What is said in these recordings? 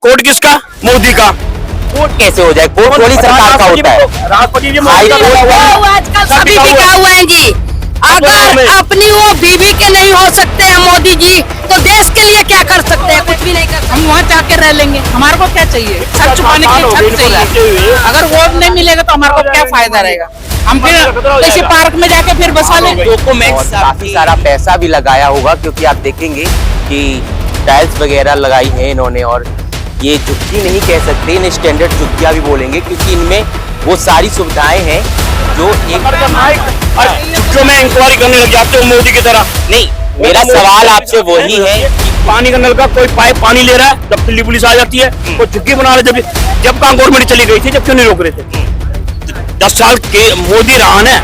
Court किसका? मोदी का। Court कैसे हो जाए? कोर्ट थोड़ी सरकार का होता है। राष्ट्रपति जी आजकल सभी बिका हुए हैं जी। अगर अपनी वो बीवी के नहीं हो सकते हैं मोदी जी, तो देश के लिए क्या कर सकते हैं? कुछ भी नहीं कर सकते। हम वहाँ जाके रह लेंगे, हमारे को क्या चाहिए? छत छुपाने के लिए छत चाहिए। अगर वो नहीं मिलेगा तो हमारे को क्या फायदा रहेगा? हम फिर किसी पार्क में जाके फिर बसा लेंगे। और काफी सारा पैसा भी लगाया होगा, क्योंकि आप देखेंगे कि टाइल्स वगैरह लगाई है इन्होंने, और ये झुग्गी नहीं कह सकते, इन स्टैंडर्ड झुग्गियां भी बोलेंगे, क्योंकि इनमें वो सारी सुविधाएं हैं जो एक जो मैं इंक्वायरी करने लग जाते हो मोदी की तरह। नहीं, मेरा सवाल आपसे वही है कि पानी का नल का कोई पाइप पानी ले रहा है, जब दिल्ली पुलिस आ जाती है कोई झुग्गी बना रहे। जब कहाँ गवर्नमेंट चली गई थी, जब क्यों नहीं रोक रहे थे? 10 साल के मोदी रहा है,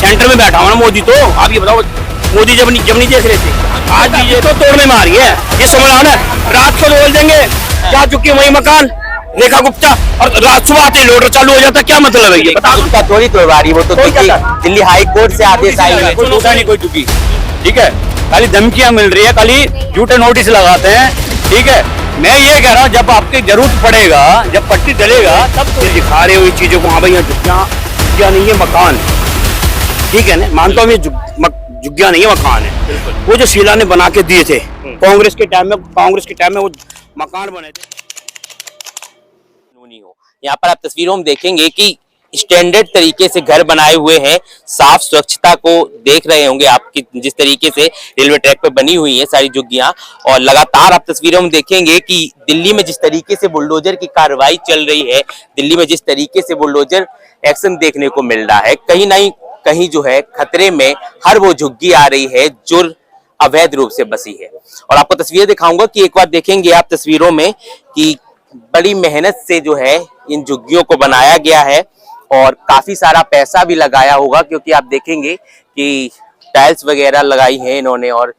सेंटर में बैठा हुआ ना मोदी। तो आप ये बताओ, मोदी जब नहीं देख रहे थे, आज भी ये तो तोड़ने में आ रही है। ये समझ रहा है, रात को बोल देंगे क्या चुकी वही मकान रेखा गुप्ता, और रात सुबह आते लोडर चालू हो जाता। क्या मतलब है ये? गुप्ता थोड़ी तोड़वा रही, वो तो दिल्ली हाई कोर्ट से आदेश आई है। कोई टूटा नहीं, कोई चुकी, ठीक है। खाली धमकियां मिल रही है, खाली झूठे नोटिस लगाते हैं, ठीक है। मैं ये कह रहा हूँ, जब आपकी जरूरत पड़ेगा, जब पट्टी डलेगा, तब तो दिखा रहे हो ये चीजों को। हाँ भाई, झुग्गियां नहीं है, मकान, ठीक है ना। मानता हूँ ये झुग्गियां नहीं है, मकान है। वो जो शीला ने बना के दिए थे कांग्रेस के टाइम में वो मकान बने थे। यहाँ पर आप तस्वीरों में देखेंगे कि स्टैंडर्ड तरीके से घर बनाए हुए हैं, साफ स्वच्छता को देख रहे होंगे आप कि जिस तरीके से रेलवे ट्रैक पे बनी हुई है सारी झुग्गियां। और लगातार आप तस्वीरों में देखेंगे कि दिल्ली में जिस तरीके से बुलडोजर की कार्रवाई चल रही है, दिल्ली में जिस तरीके से बुलडोजर एक्शन देखने को मिल रहा है, कहीं ना कहीं जो है खतरे में हर वो झुग्गी आ रही है जो अवैध रूप से बसी है। और आपको तस्वीर दिखाऊंगा कि एक बार देखेंगे आप तस्वीरों में कि बड़ी मेहनत से जो है इन झुग्गियों को बनाया गया है, और काफी सारा पैसा भी लगाया होगा, क्योंकि आप देखेंगे कि टाइल्स वगैरह लगाई है इन्होंने। और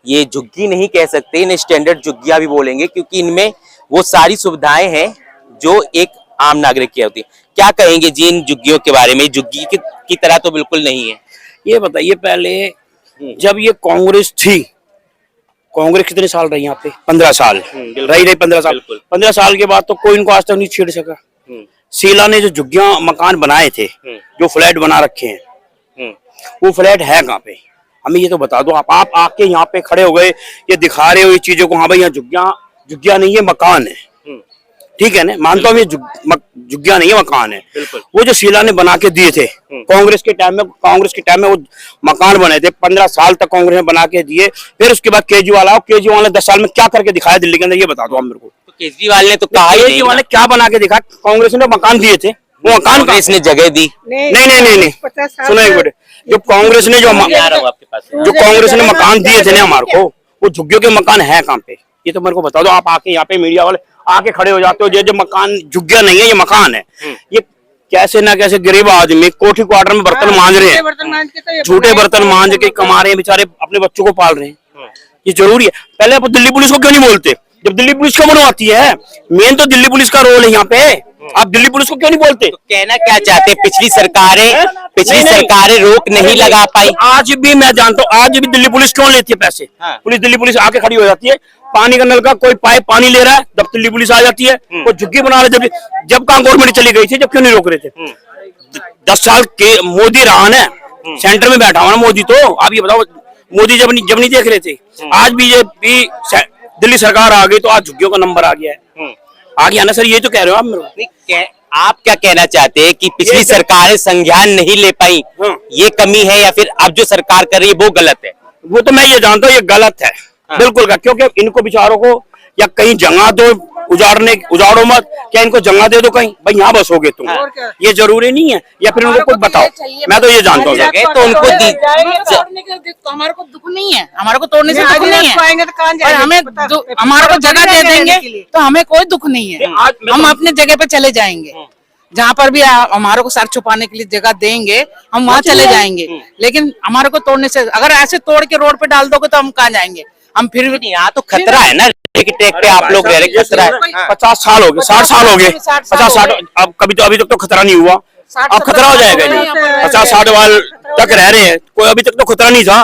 ये झुग्गी नहीं कह सकते, इन स्टैंडर्ड झुग्गियां भी बोलेंगे, क्योंकि इनमें वो सारी सुविधाएं हैं जो एक आम नागरिक की होती है। क्या कहेंगे जी इन झुग्गियों के बारे में? झुग्गी की तरह तो बिल्कुल नहीं है। ये बताइए, पहले जब ये कांग्रेस थी, कांग्रेस कितने साल रही यहाँ पे? 15 साल रही 15 साल। 15 साल के बाद तो कोई इनको आज तक नहीं छेड़ सका। शीला ने जो झुग्गियां मकान बनाए थे, जो फ्लैट बना रखे हैं, वो फ्लैट है कहाँ पे? हमें ये तो बता दो। आप आके यहाँ पे खड़े हो गए, ये दिखा रहे हो ये चीजों को। हाँ भाई, यहाँ झुग्गियां नहीं है, मकान है, ठीक है ना। मानता हूँ ये झुग्गियां नहीं है, मकान है। वो जो शीला ने बना के दिए थे कांग्रेस के टाइम में वो मकान बने थे। 15 साल तक कांग्रेस ने बना के दिए। फिर उसके बाद केजरीवाल आओ, केजरीवाल ने 10 साल में क्या करके दिखाया दिल्ली के अंदर? ये बता दो आप मेरे को। तो केजरीवाल ने तो कहा ही, केजरीवाल ने क्या बना के दिखा? कांग्रेस ने मकान दिए थे, वो मकान कांग्रेस ने जगह दी। नहीं, सुनो एक मिनट। जो कांग्रेस ने कांग्रेस ने मकान दिए थे ना हमारे को, वो झुग्गियों के मकान है कहाँ पे? ये तो मेरे को बता दो। आप आके यहाँ पे मीडिया वाले आके खड़े हो जाते हो, जो मकान झुग्गियां नहीं है, ये मकान है। ये कैसे ना कैसे गरीब आदमी कोठी क्वार्टर में बर्तन मांज रहे हैं, झूठे बर्तन मांज के कमा रहे हैं, बेचारे अपने बच्चों को पाल रहे हैं। ये जरूरी है। पहले आप दिल्ली पुलिस को क्यों नहीं बोलते? जब दिल्ली पुलिस क्यों बनवाती है? मेन तो दिल्ली पुलिस का रोल है यहाँ पे। आप दिल्ली पुलिस को क्यों नहीं बोलते? तो कहना क्या चाहते? पिछली सरकारें रोक नहीं लगा पाई। आज भी मैं जानता हूँ, आज भी दिल्ली पुलिस क्यों लेती है पैसे? दिल्ली पुलिस आके खड़ी हो जाती है। पानी का नल का कोई पाइप पानी ले रहा है, जब दिल्ली पुलिस आ जाती है, कोई झुग्गी बना रहे। जब कहाँ गवर्नमेंट चली गई थी, जब क्यों नहीं रोक रहे थे? 10 साल के मोदी रहा है, सेंटर में बैठा हुआ ना मोदी। तो आप ये बताओ, मोदी जब नहीं देख रहे थे, आज बीजेपी दिल्ली सरकार आ गई, तो आज झुग्गियों का नंबर आ गया है। आ गया ना सर? ये तो कह रहे हो आप मेरे को। आप क्या कहना चाहते हैं कि पिछली सरकारें संज्ञान नहीं ले पाई, ये कमी है, या फिर अब जो सरकार कर रही है वो गलत है? वो तो मैं ये जानता हूँ, ये गलत है बिल्कुल का। क्योंकि इनको बेचारों को या कहीं जगह दो, उजाड़ो मत। क्या इनको जगह दे दो कहीं? भाई यहाँ बसोगे तुम, ये जरूरी नहीं है। या फिर उनको कुछ बताओ। मैं तो ये जानता हूँ, तो उनको हमारे को दुख नहीं है, हमारे को तोड़ने से दुख नहीं है। हमारे को जगह दे देंगे तो हमें कोई दुख नहीं है। हम अपने जगह पे चले जाएंगे, जहाँ पर भी हमारे को सर छुपाने के लिए जगह देंगे, हम वहाँ चले जाएंगे। लेकिन हमारे को तोड़ने से, अगर ऐसे तोड़ के रोड पे डाल दोगे तो हम कहाँ जाएंगे? हम फिर भी यहाँ तो खतरा है ना, ट्रैक पे आप लोग रह रहे, खतरा है। 50 साल हो गए, 60 साल हो गए, 50-60। अब कभी तो अभी तक तो खतरा नहीं हुआ, अब खतरा हो जाएगा। 50-60 वाल तक रह रहे हैं, कोई अभी तक तो खतरा नहीं था।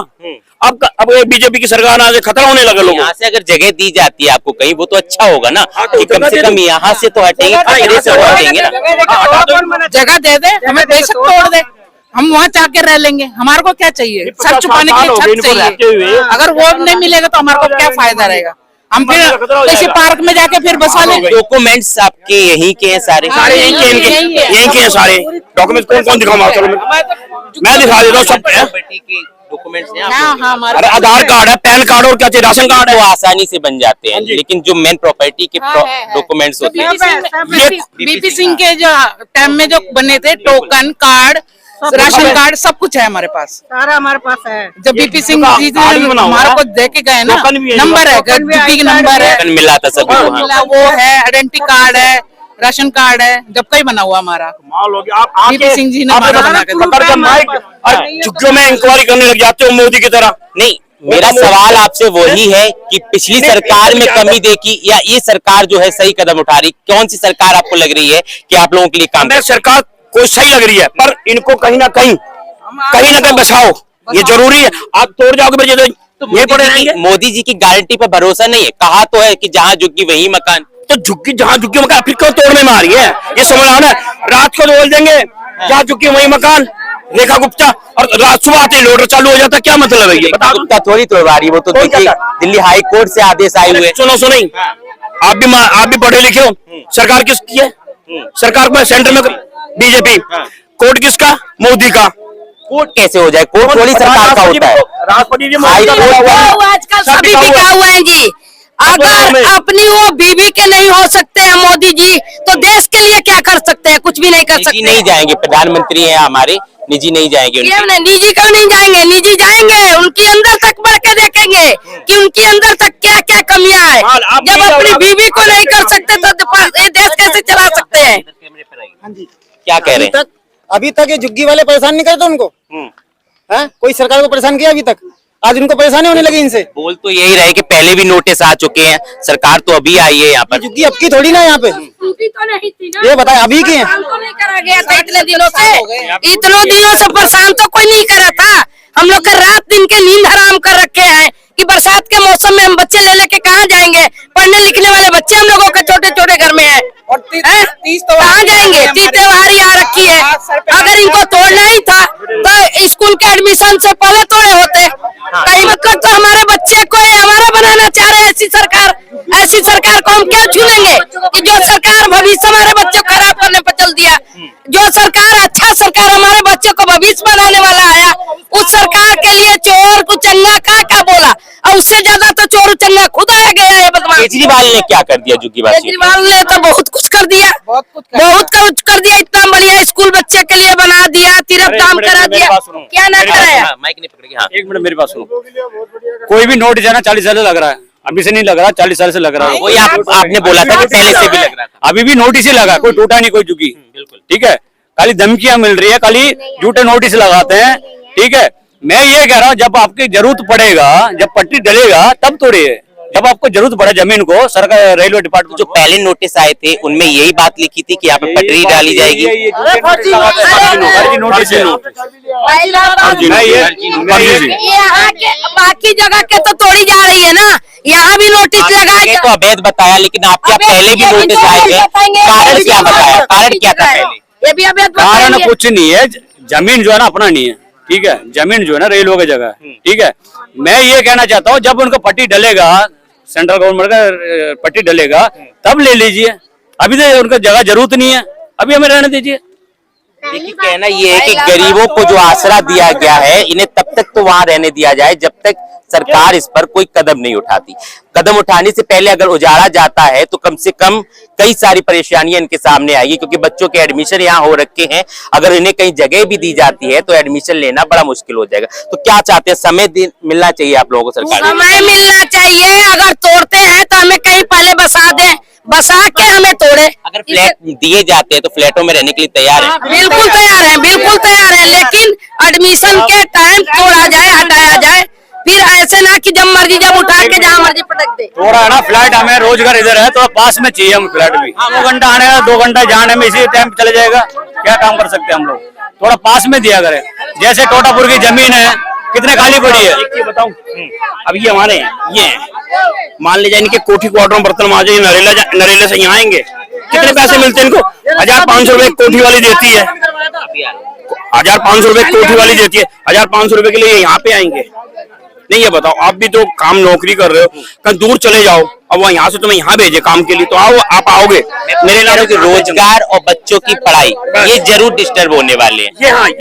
अब बीजेपी की सरकार आने से खतरा होने लगा लोगों यहाँ से अगर जगह दी जाती है आपको कहीं, वो तो अच्छा होगा ना तो कि कम से कम यहाँ से तो हटेंगे, खतरे से हटेंगे ना। जगह दे दे, हमें बेशक तोड़ दे, हम वहाँ जाके रह लेंगे। हमारे को क्या चाहिए? सर छुपाने के लिए छत चाहिए। अगर वो नहीं मिलेगा तो हमारे को क्या फायदा रहेगा? हम फिर किसी पार्क में जाके फिर बसा लेंगे। डॉक्यूमेंट्स आपके यहीं के हैं सारे? सारे यहीं के हैं सारे डॉक्यूमेंट। कौन दिखाऊँ? मैं दिखा देता हूँ सब। डॉक्यूमेंट्स हाँ, अरे आधार कार्ड है, पैन कार्ड और क्या चाहिए, राशन कार्ड वो है। आसानी से बन जाते हैं, लेकिन जो मेन प्रॉपर्टी के डॉक्यूमेंट्स होते हैं, बीपी सिंह के जो टाइम में जो बने थे, टोकन कार्ड, राशन कार्ड, सब कुछ है हमारे पास, सारा हमारे पास है। जब बीपी सिंह जी हमारे को देके गए ना, नंबर है, बीपी का नंबर है, मिला था सभी को। मिला, वो है, आइडेंटिटी कार्ड है, राशन कार्ड है, जब कहीं बना हुआ हमारा। बीपी सिंह जी ने हमारा बना के झुग्गियों में इंक्वायरी करने लग जाते हो मोदी की तरह। नहीं, मेरा सवाल आपसे वही है कि पिछली सरकार में कमी देखी या ये सरकार जो है सही कदम उठा रही? कौन सी सरकार आपको लग रही है कि आप लोगों के लिए काम? सरकार कोई सही लग रही है, पर इनको कहीं ना कहीं बसाओ, ये जरूरी है। आप तोड़ जाओगे तो ये पड़े रहेंगे। मोदी जी की गारंटी पर भरोसा नहीं है। कहा तो है कि जहाँ झुग्गी वही मकान, तो झुग्गी जहाँ झुग्गी मकान, फिर क्यों तोड़ने में आ रही है? ये समझ आओ ना, रात को बोल देंगे जहाँ झुग्गी वही मकान, रेखा गुप्ता, और रात सुबह आते लोडर चालू हो जाता, क्या मतलब है ये? रेखा गुप्ता थोड़ी तोड़वा रही है, वो तो दिल्ली हाई कोर्ट से आदेश आए हुए। सुनो आप भी पढ़े लिखे हो। सरकार किसकी है? सरकार को सेंटर में बीजेपी, कोर्ट किसका? मोदी का। कोर्ट कैसे हो जाए? कोर्ट थोड़ी सरकार का होता है। राष्ट्रपति जी हाई कोर्ट आजकल सभी बिकाऊ हैं जी। अगर अपनी वो बीवी के नहीं हो सकते हैं मोदी जी, तो देश के लिए क्या कर सकते हैं? कुछ भी नहीं कर निजी सकते। नहीं जाएंगे, प्रधानमंत्री हैं हमारे, निजी नहीं जाएंगे। निजी क्यों नहीं जाएंगे? निजी जाएंगे, उनकी अंदर तक बढ़ के देखेंगे कि उनकी अंदर तक क्या क्या कमियां है। जब अपनी बीवी को नहीं कर सकते तो ये देश कैसे चला सकते हैं? क्या कह रहे हैं? अभी तक ये झुग्गी वाले परेशान नहीं करते उनको, है? कोई सरकार को परेशान किया अभी तक? आज उनको परेशानी होने लगी इनसे। बोल तो यही रहे कि पहले भी नोटिस आ चुके हैं, सरकार तो अभी आई है यहाँ पर। झुग्गी अब की थोड़ी ना यहाँ पे, तो नहीं थी ना, ये बताए अभी की है। तो नहीं करा गया था इतने दिनों से परेशान तो कोई नहीं करा था। हम लोग का रात दिन के नींद हराम कर रखे हैं कि बरसात के मौसम में हम बच्चे ले लेके कहाँ जाएंगे? पढ़ने लिखने वाले बच्चे हम लोगों के छोटे छोटे घर में हैं, कहाँ जाएंगे? तीज त्योहारी आ रखी है। अगर इनको तोड़ना ही था तो स्कूल के एडमिशन से पहले तोड़े होते। कहीं मतलब तो हमारे बच्चे को हमारा बनाना चाह रहे हैं ऐसी सरकार को हम क्या छूलेंगे? कि जो सरकार भविष्य हमारे बच्चे को खराब करने पर चल दिया, जो सरकार अच्छा सरकार हमारे बच्चे को भविष्य बनाने वाला आया, उस सरकार के लिए चोर कुचंगा क्या बोला, और उससे ज्यादा तो चोर उचंगा खुद आ गया है बदमाश। केजरीवाल ने क्या कर दिया झुग्गीवासियों? केजरीवाल ने तो बहुत कुछ कर दिया, बहुत कुछ कर दिया। इतना बढ़िया स्कूल बच्चे के लिए बना दिया, तीर्थ धाम करा दिया, क्या ना कराया? माइक नहीं पकड़ेगी। हाँ, एक मिनट मेरी बात सुनो। कोई भी नोट जाना 40 साल से लग रहा है, अभी से नहीं लग रहा, 40 साल से लग रहा है। वही आपने बोला था कि पहले से भी लग रहा था। अभी भी नोटिस ही लगा, कोई टूटा नहीं, कोई झुकी। बिल्कुल ठीक है, खाली धमकियां मिल रही है, खाली झूठे नोटिस लगाते हैं। ठीक है, मैं ये कह रहा हूँ जब आपकी जरूरत पड़ेगा, जब पट्टी डलेगा तब तोड़िए। जब आपको जरूरत पड़े जमीन को, सरकार रेलवे डिपार्टमेंट जो पहले नोटिस आए थे उनमें यही बात लिखी थी कि यहाँ पे पटरी डाली जाएगी। यहाँ के बाकी जगह के तो तोड़ी जा रही है ना, यहाँ भी नोटिस लगाए तो अवैध बताया, लेकिन आपके पहले भी नोटिस आए थे। कारण क्या बताया? कारण क्या था पहले? ये भी अवैध कारण कुछ नहीं है, जमीन जो है ना अपना नहीं है। ठीक है, जमीन जो है ना रेलवे की जगह है। ठीक है, मैं ये कहना चाहता हूँ जब उनका पट्टी डलेगा, सेंट्रल गवर्नमेंट का पट्टी डलेगा तब ले लीजिए। अभी तो उनका जगह जरूरत नहीं है, अभी हमें रहने दीजिए। देखिए, कहना ये है कि गरीबों को जो आसरा दिया गया है, इन्हें तब तक तो वहां रहने दिया जाए जब तक सरकार इस पर कोई कदम नहीं उठाती। कदम उठाने से पहले अगर उजाड़ा जाता है तो कम से कम कई सारी परेशानियां इनके सामने आएगी, क्योंकि बच्चों के एडमिशन यहाँ हो रखे हैं। अगर इन्हें कहीं जगह भी दी जाती है तो एडमिशन लेना बड़ा मुश्किल हो जाएगा। तो क्या चाहते हैं? समय मिलना चाहिए आप लोगों को सरकार? समय मिलना चाहिए। अगर तोड़ते हैं तो हमें कहीं पहले बसा दें, बसा के हमें तोड़े। अगर फ्लैट दिए जाते हैं तो फ्लैटों में रहने के लिए तैयार है? बिल्कुल तैयार है, बिल्कुल तैयार है, लेकिन एडमिशन के टाइम तोड़ा जाए, हटाया जाए। फिर ऐसे ना कि जब मर्जी जब उठा के जहाँ मर्जी पटक दे। थोड़ा है ना, फ्लैट हमें रोजगार इधर है तो पास में चाहिए हम फ्लैट भी। 2 घंटा आने का 2 घंटा जाने में इसी टाइम चले जाएगा, क्या काम कर सकते हैं हम लोग? थोड़ा पास में दिया करें। जैसे टोटापुर की जमीन है, कितने खाली पड़ी है? एक चीज बताऊं, अब ये हमारे हैं, ये हैं, मान लीजिए इनके कोठी क्वार्टर में बर्तन मांजे, नरेला से यहाँ आएंगे, कितने पैसे मिलते हैं इनको? 1,500 रुपए कोठी वाली देती है, 1,500 रुपए कोठी वाली देती है, 1,500 रुपए के लिए यहाँ पे आएंगे? नहीं, ये बताओ, आप भी तो काम नौकरी कर रहे हो, कहीं दूर चले जाओ, अब वहाँ यहाँ से तुम्हें यहाँ भेजे काम के लिए, तो आओ, आप आओगे? मेरे लिए रोजगार और बच्चों की पढ़ाई ये जरूर डिस्टर्ब होने वाले हैं। ये हाँ